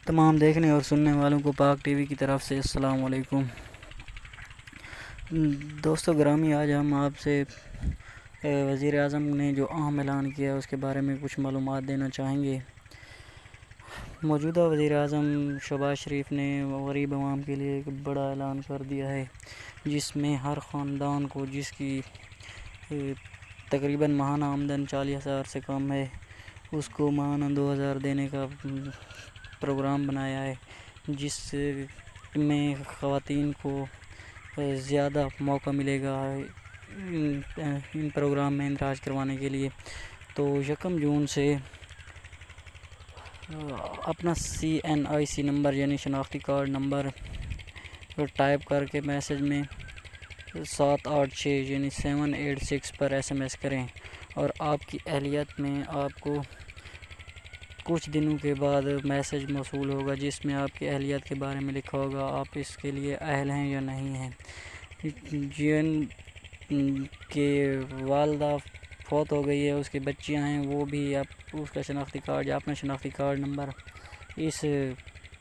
تمام دیکھنے اور سننے والوں کو پاک ٹی وی کی طرف سے السلام علیکم دوستو گرامی، آج ہم آپ سے وزیر اعظم نے جو اہم اعلان کیا اس کے بارے میں کچھ معلومات دینا چاہیں گے۔ موجودہ وزیر اعظم شہباز شریف نے غریب عوام کے لیے ایک بڑا اعلان کر دیا ہے، جس میں ہر خاندان کو جس کی تقریباً ماہانہ آمدن 40,000 سے کم ہے، اس کو ماہانہ 2,000 دینے کا پروگرام بنایا ہے، جس میں خواتین کو زیادہ موقع ملے گا ان پروگرام میں اندراج کروانے کے لیے۔ تو 1 جون سے اپنا CNIC نمبر یعنی شناختی کارڈ نمبر ٹائپ کر کے میسج میں 786 یعنی 786 پر SMS کریں، اور آپ کی اہلیت میں آپ کو کچھ دنوں کے بعد میسج موصول ہوگا جس میں آپ کی اہلیت کے بارے میں لکھا ہوگا، آپ اس کے لیے اہل ہیں یا نہیں ہیں۔ جن کے والدہ فوت ہو گئی ہے، اس کی بچیاں ہیں، وہ بھی آپ اس کا شناختی کارڈ یا اپنا شناختی کارڈ نمبر اس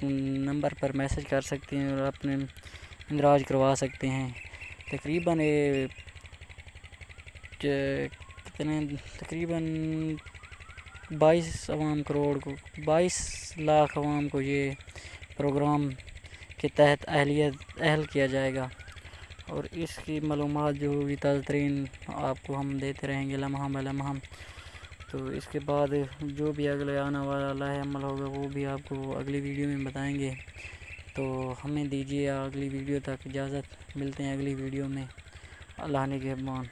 نمبر پر میسج کر سکتے ہیں اور اپنے اندراج کروا سکتے ہیں۔ تقریباً 22 لاکھ عوام کو یہ پروگرام کے تحت اہل کیا جائے گا، اور اس کی معلومات جو ہوگی تازہ ترین آپ کو ہم دیتے رہیں گے لمحہ بہ لمحہ۔ تو اس کے بعد جو بھی اگلے آنے والا ہے عمل ہوگا وہ بھی آپ کو اگلی ویڈیو میں بتائیں گے۔ تو ہمیں دیجیے اگلی ویڈیو تک اجازت، ملتے ہیں اگلی ویڈیو میں۔ اللہ نگہبان۔